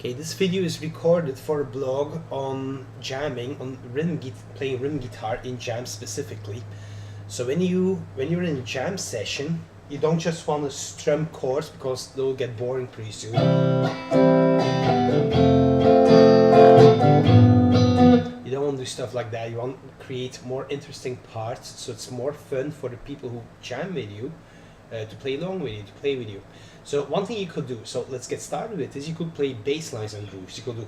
Okay, this video is recorded for a blog on jamming, on playing rhythm guitar in jam specifically. So when you're in a jam session, you don't just want to strum chords because they'll get boring pretty soon. You don't want to do stuff like that. You want to create more interesting parts, so it's more fun for the people who jam with you, to play along with you, to play with you. So one thing you could do, so let's get started with this, you could play bass lines and grooves. You could do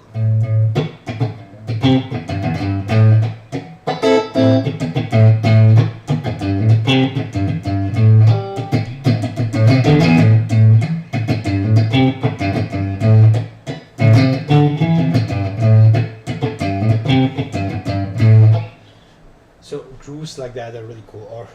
so grooves like that are really cool. Or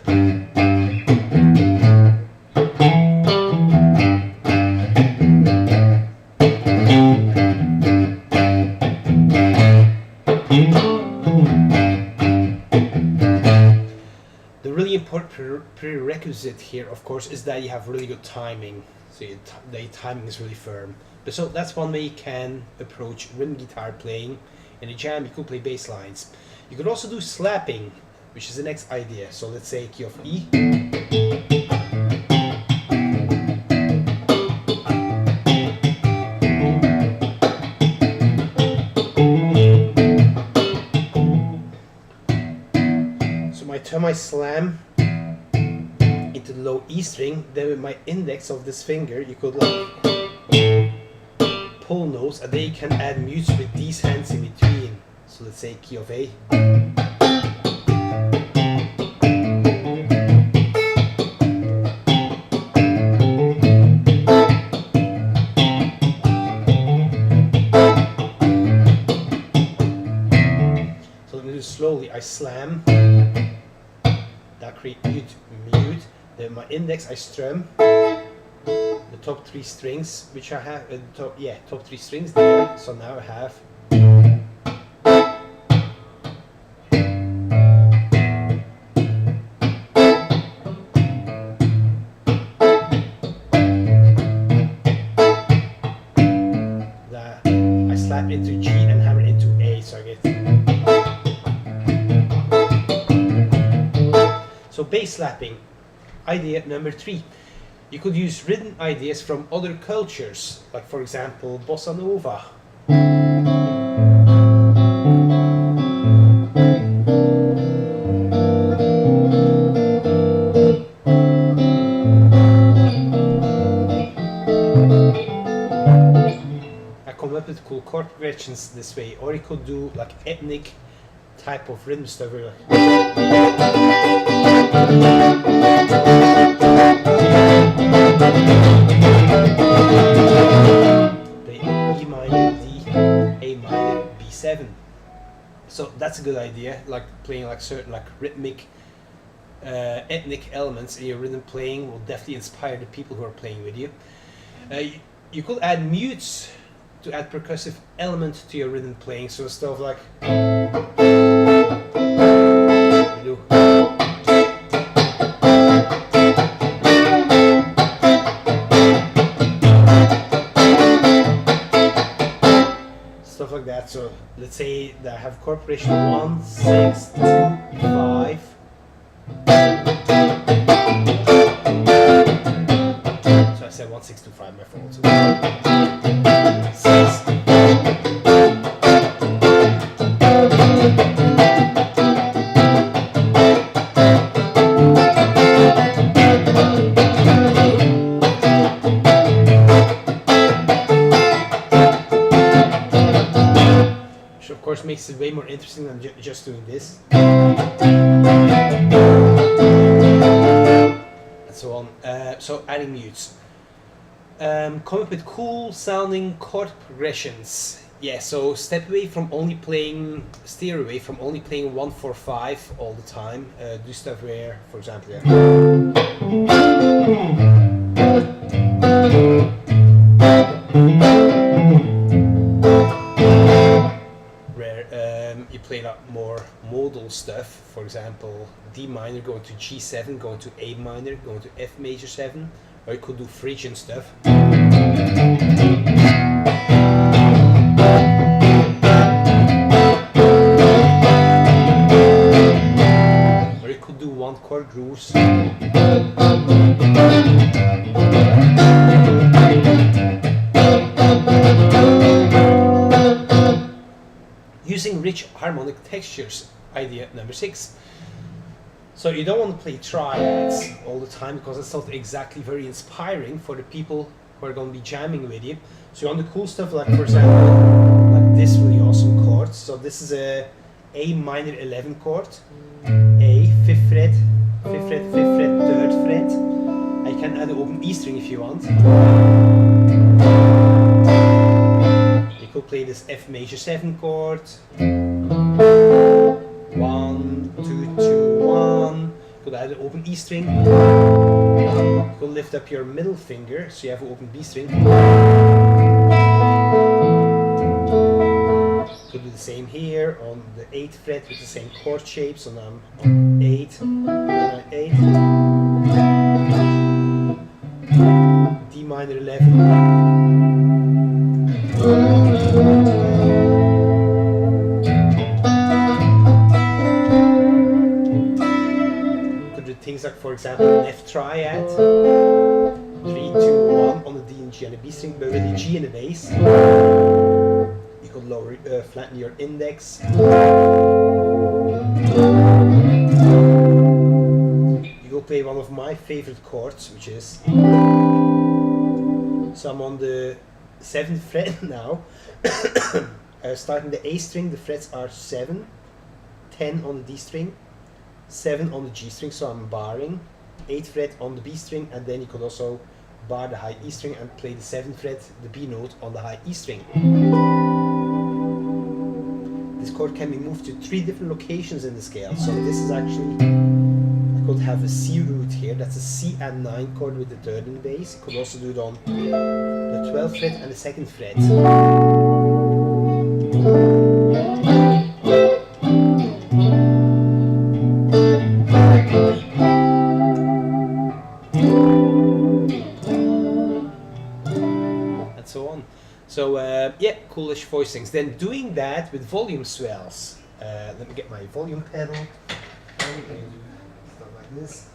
the really important prerequisite here, of course, is that you have really good timing. So the timing is really firm. But so that's one way you can approach rhythm guitar playing. In a jam, you could play bass lines. You could also do slapping, which is the next idea. So let's say key of E. Turn my slam into the low E string, then with my index of this finger you could like pull notes, and then you can add mutes with these hands in between. So let's say key of A. So let me do it slowly. I slam, that create mute, then my index I strum the top three strings, which I have top three strings there. So now I have that I slap into G and hammer into A, so I get. So bass slapping, idea number 3. You could use rhythm ideas from other cultures, like for example bossa nova. I come up with cool chord progressions this way, or you could do like ethnic type of rhythm stuff. The E minor, D, A minor, B7. So that's a good idea, like playing like certain like rhythmic ethnic elements in your rhythm playing will definitely inspire the people who are playing with you. You could add mutes to add percussive element to your rhythm playing, so stuff like stuff like that. So let's say that I have chord progression 1, 6, 2, 5. So I said 1, 6, 2, 5, my fault. So 6. Which of course makes it way more interesting than just doing this. And so on. So adding mutes. Come up with cool sounding chord progressions. Yeah, so step away from only playing, steer away from only playing 1, 4, 5 all the time. Do stuff where, for example, you play like more modal stuff, for example D minor going to G7, going to A minor, going to F major 7, or you could do Phrygian stuff. harmonic textures, idea number 6. So you don't want to play triads all the time because it's not exactly very inspiring for the people who are going to be jamming with you. So you want the cool stuff, like for example, like this really awesome chord. So this is a minor 11 chord, A, 5th fret, 5th fret, 5th fret, 3rd fret. I can add an open E string if you want. You could play this F major 7 chord. 1, 2, 2, 1. Could add an open E string. Could lift up your middle finger so you have an open B string. Could do the same here on the 8th fret with the same chord shape. So now I'm on 8, 8, D minor 11. Things like, for example, an F triad, 3, 2, 1 on the D and G and a B string, but with the G in the bass. You could lower, flatten your index. You go play one of my favorite chords, which is. So I'm on the 7th fret now. Starting the A string, the frets are 7, 10 on the D string. 7 on the G string, so I'm barring, 8th fret on the B string, and then you could also bar the high E string and play the 7th fret, the B note on the high E string. This chord can be moved to 3 different locations in the scale, so this is actually, I could have a C root here, that's a C and 9 chord with the 3rd in the bass. You could also do it on the 12th fret and the 2nd fret. So yeah, coolish voicings. Then doing that with volume swells. Let me get my volume pedal. I'm going to do stuff like this.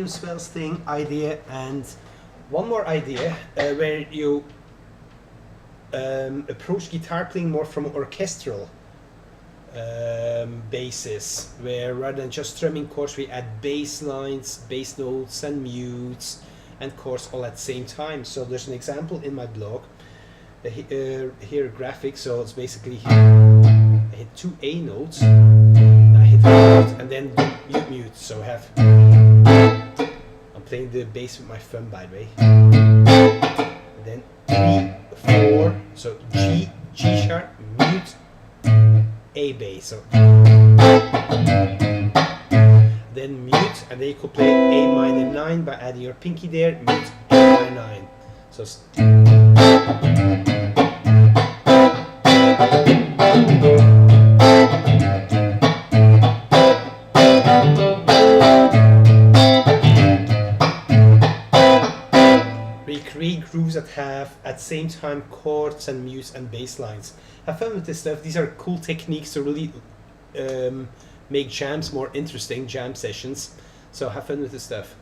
Swells thing idea, and one more idea where you approach guitar playing more from an orchestral basis, where rather than just strumming chords we add bass lines, bass notes and mutes and chords all at the same time. So there's an example in my blog here, a graphic. So it's basically I hit 2 A notes, I hit a note and then mute. So I have playing the bass with my thumb, by the way. And then 3, 4, so G, G sharp, mute, A bass. So then mute, and then you could play A minor 9 by adding your pinky there, mute A minor 9. So create grooves that have at the same time chords and mutes and bass lines. Have fun with this stuff. These are cool techniques to really make jams more interesting, jam sessions. So have fun with this stuff.